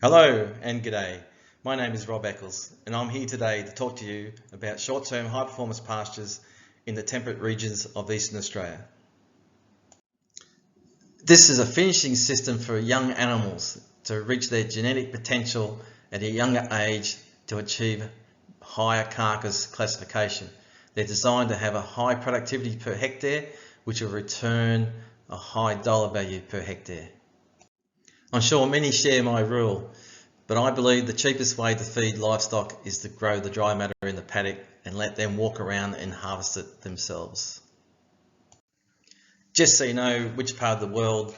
Hello and g'day. My name is Rob Eccles and I'm here today to talk to you about short-term high-performance pastures in the temperate regions of Eastern Australia. This is a finishing system for young animals to reach their genetic potential at a younger age to achieve higher carcass classification. They're designed to have a high productivity per hectare, which will return a high dollar value per hectare. I'm sure many share my rule, but I believe the cheapest way to feed livestock is to grow the dry matter in the paddock and let them walk around and harvest it themselves. Just so you know which part of the world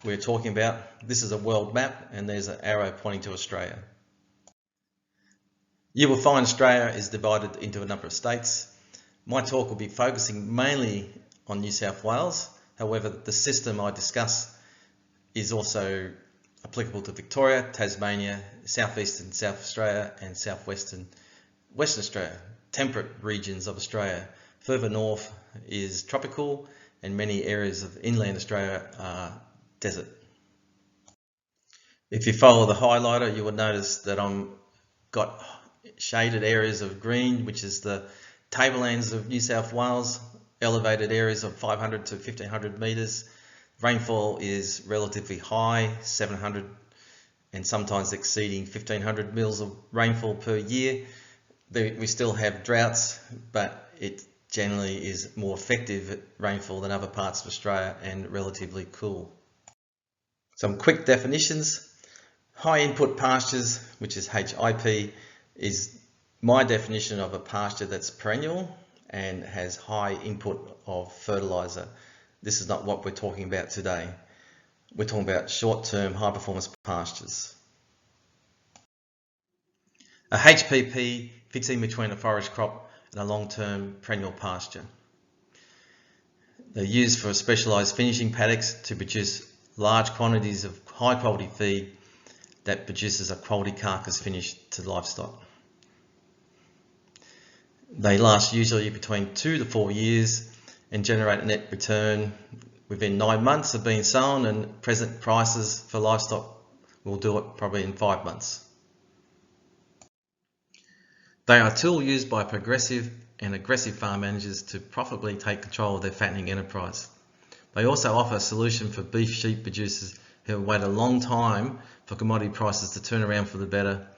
we're talking about, this is a world map and there's an arrow pointing to Australia. You will find Australia is divided into a number of states. My talk will be focusing mainly on New South Wales. However, the system I discuss is also applicable to Victoria, Tasmania, southeastern South Australia and southwestern Western Australia, temperate regions of Australia. Further north is tropical and many areas of inland Australia are desert. If you follow the highlighter, you will notice that I've got shaded areas of green, which is the tablelands of New South Wales, elevated areas of 500 to 1500 metres. Rainfall is relatively high, 700 and sometimes exceeding 1500 mils of rainfall per year. We still have droughts, but it generally is more effective at rainfall than other parts of Australia and relatively cool. Some quick definitions. High input pastures, which is HIP, is my definition of a pasture that's perennial and has high input of fertiliser. This is not what we're talking about today. We're talking about short-term high-performance pastures. A HPP fits in between a forage crop and a long-term perennial pasture. They're used for specialised finishing paddocks to produce large quantities of high-quality feed that produces a quality carcass finish to livestock. They last usually between 2 to 4 years and generate a net return within 9 months of being sown, and present prices for livestock will do it probably in 5 months. They are a tool used by progressive and aggressive farm managers to profitably take control of their fattening enterprise. They also offer a solution for beef sheep producers who have waited a long time for commodity prices to turn around for the better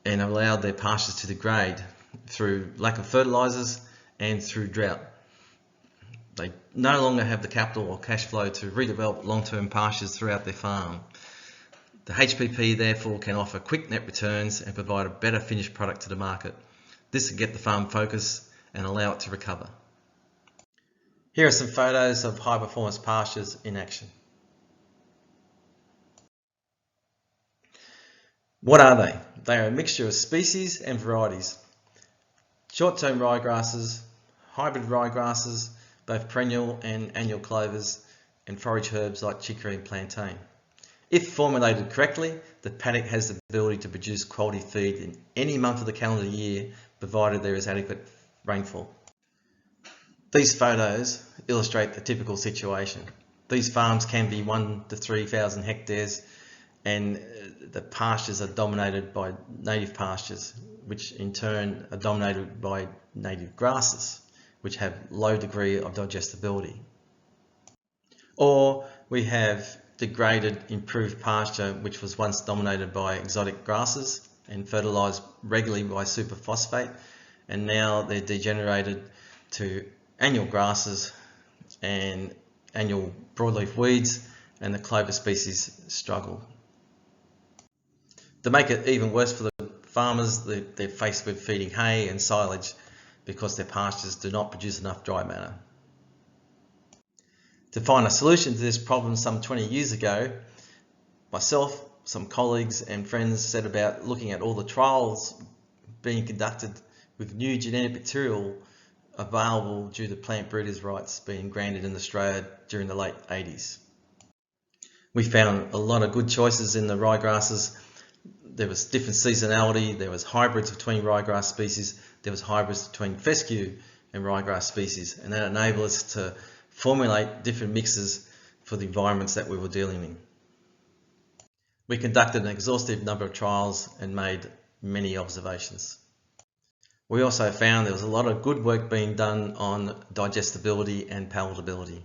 and have allowed their pastures to degrade through lack of fertilisers and through drought. They no longer have the capital or cash flow to redevelop long-term pastures throughout their farm. The HPP therefore can offer quick net returns and provide a better finished product to the market. This can get the farm focused and allow it to recover. Here are some photos of high-performance pastures in action. What are they? They are a mixture of species and varieties. Short-term ryegrasses, hybrid ryegrasses, both perennial and annual clovers, and forage herbs like chicory and plantain. If formulated correctly, the paddock has the ability to produce quality feed in any month of the calendar year, provided there is adequate rainfall. These photos illustrate a typical situation. These farms can be 1 to 3,000 hectares, and the pastures are dominated by native pastures, which in turn are dominated by native grasses, which have low degree of digestibility. Or we have degraded improved pasture, which was once dominated by exotic grasses and fertilised regularly by superphosphate, and now they're degenerated to annual grasses and annual broadleaf weeds, and the clover species struggle. To make it even worse for the farmers, they're faced with feeding hay and silage because their pastures do not produce enough dry matter. To find a solution to this problem some 20 years ago, myself, some colleagues and friends set about looking at all the trials being conducted with new genetic material available due to plant breeders' rights being granted in Australia during the late 80s. We found a lot of good choices in the ryegrasses. There was different seasonality, there was hybrids between ryegrass species, there was hybrids between fescue and ryegrass species, and that enabled us to formulate different mixes for the environments that we were dealing in. We conducted an exhaustive number of trials and made many observations. We also found there was a lot of good work being done on digestibility and palatability.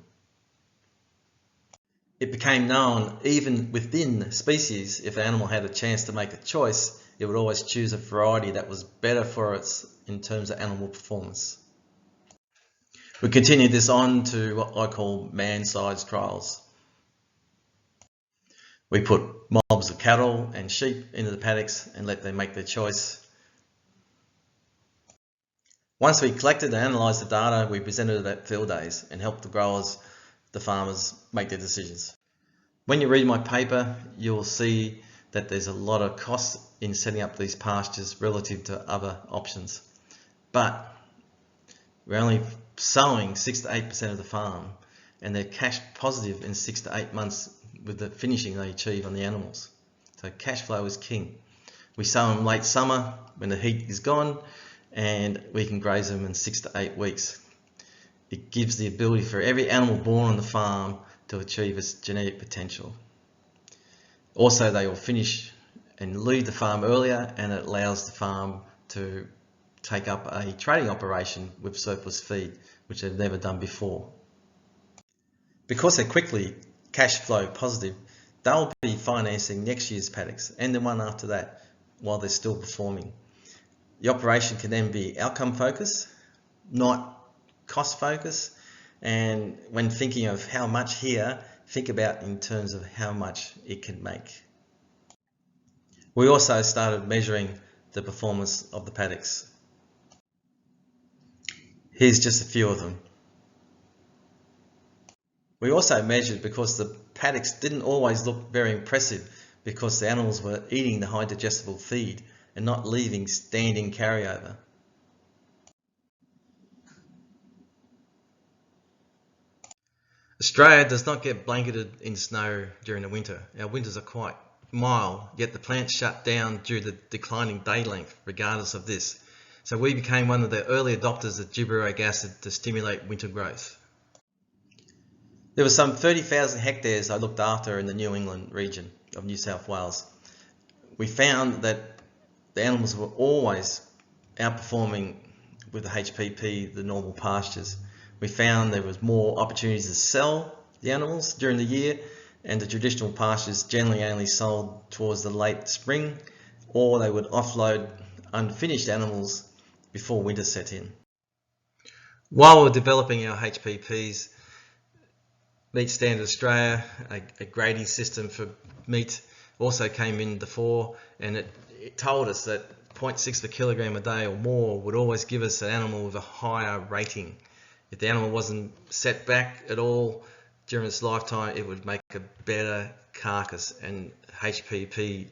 It became known even within species, if an animal had a chance to make a choice, it would always choose a variety that was better for it in terms of animal performance. We continued this on to what I call man-sized trials. We put mobs of cattle and sheep into the paddocks and let them make their choice. Once we collected and analysed the data, we presented it at field days and helped the growers, the farmers, make their decisions. When you read my paper, you'll see that there's a lot of cost in setting up these pastures relative to other options. But we're only sowing 6 to 8% of the farm, and they're cash positive in 6 to 8 months with the finishing they achieve on the animals. So cash flow is king. We sow them late summer when the heat is gone, and we can graze them in 6 to 8 weeks. It gives the ability for every animal born on the farm to achieve its genetic potential. Also, they will finish and leave the farm earlier, and it allows the farm to take up a trading operation with surplus feed, which they've never done before. Because they're quickly cash flow positive, they'll be financing next year's paddocks and the one after that while they're still performing. The operation can then be outcome focused, not cost focused, and when thinking of how much here, think about in terms of how much it can make. We also started measuring the performance of the paddocks. Here's just a few of them. We also measured because the paddocks didn't always look very impressive because the animals were eating the high digestible feed and not leaving standing carryover. Australia does not get blanketed in snow during the winter. Our winters are quite mild, yet the plants shut down due to declining day length regardless of this. So we became one of the early adopters of gibberellic acid to stimulate winter growth. There were some 30,000 hectares I looked after in the New England region of New South Wales. We found that the animals were always outperforming with the HPP, the normal pastures. We found there was more opportunities to sell the animals during the year, and the traditional pastures generally only sold towards the late spring, or they would offload unfinished animals before winter set in. While we were developing our HPPs, Meat Standard Australia, a grading system for meat, also came in the fore, and it told us that 0.6 per kilogram a day or more would always give us an animal with a higher rating. If the animal wasn't set back at all during its lifetime, it would make a better carcass, and HPP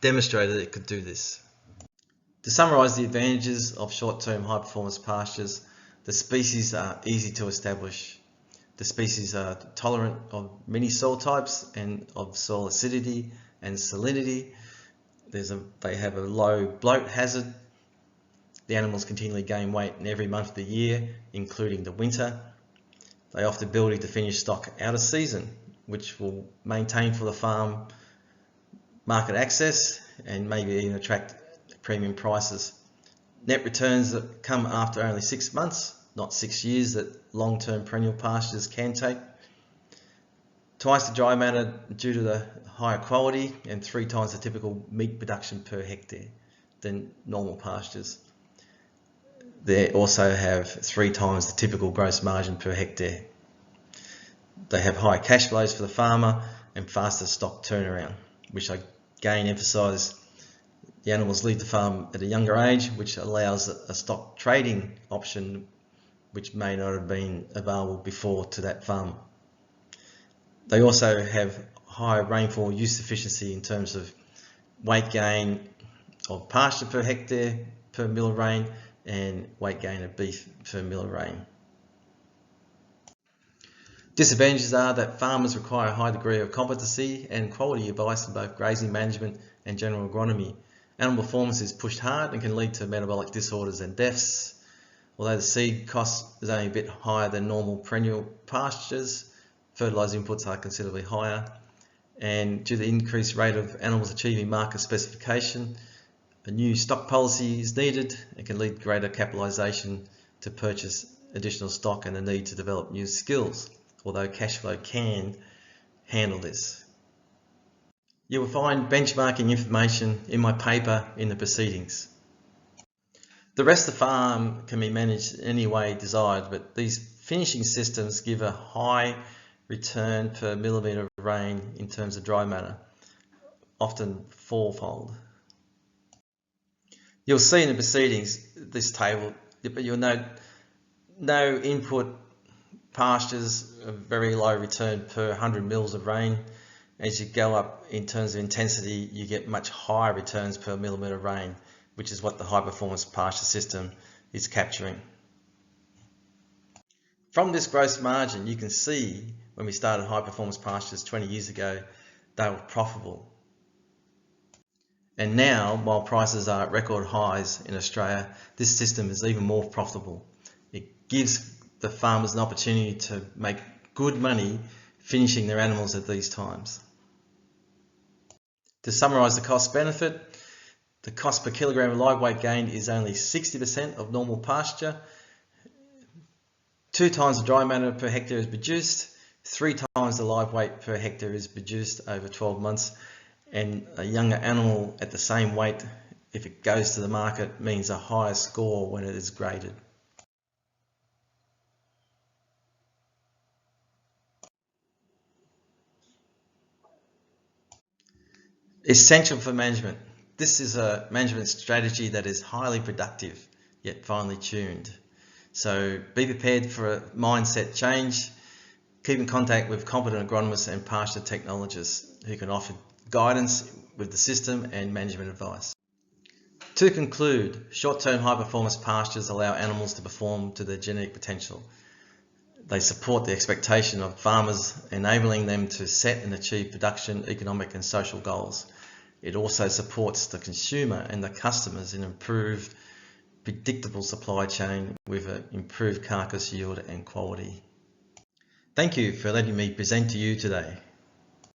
demonstrated it could do this. To summarise the advantages of short-term high-performance pastures, the species are easy to establish. The species are tolerant of many soil types and of soil acidity and salinity. They have a low bloat hazard. The animals continually gain weight in every month of the year, including the winter. They offer the ability to finish stock out of season, which will maintain for the farm market access and maybe even attract premium prices. Net returns that come after only 6 months, not 6 years that long-term perennial pastures can take. Twice the dry matter due to the higher quality, and 3 times the typical meat production per hectare than normal pastures. They also have 3 times the typical gross margin per hectare. They have high cash flows for the farmer and faster stock turnaround, which I again emphasise. The animals leave the farm at a younger age, which allows a stock trading option which may not have been available before to that farm. They also have high rainfall use efficiency in terms of weight gain of pasture per hectare per mill of rain and weight gain of beef per mill of rain. Disadvantages are that farmers require a high degree of competency and quality advice in both grazing management and general agronomy. Animal performance is pushed hard and can lead to metabolic disorders and deaths. Although the seed cost is only a bit higher than normal perennial pastures, fertiliser inputs are considerably higher. and due to the increased rate of animals achieving market specification, a new stock policy is needed and can lead to greater capitalisation to purchase additional stock and the need to develop new skills, although cash flow can handle this. You will find benchmarking information in my paper in the proceedings. The rest of the farm can be managed any way desired, but these finishing systems give a high return per millimetre of rain in terms of dry matter, often fourfold. You'll see in the proceedings this table, but you'll note no input pastures, a very low return per 100 mils of rain. As you go up in terms of intensity, you get much higher returns per millimetre of rain, which is what the high performance pasture system is capturing. From this gross margin, you can see when we started high performance pastures 20 years ago, they were profitable. And now, while prices are at record highs in Australia, this system is even more profitable. It gives the farmers an opportunity to make good money finishing their animals at these times. To summarise the cost benefit, the cost per kilogram of live weight gained is only 60% of normal pasture. 2 times the dry matter per hectare is produced, 3 times the live weight per hectare is produced over 12 months, and a younger animal at the same weight, if it goes to the market, means a higher score when it is graded. Essential for management. This is a management strategy that is highly productive, yet finely tuned. So be prepared for a mindset change. Keep in contact with competent agronomists and pasture technologists who can offer guidance with the system and management advice. To conclude, short-term high-performance pastures allow animals to perform to their genetic potential. They support the expectation of farmers, enabling them to set and achieve production, economic and social goals. It also supports the consumer and the customers in improved, predictable supply chain with an improved carcass yield and quality. Thank you for letting me present to you today.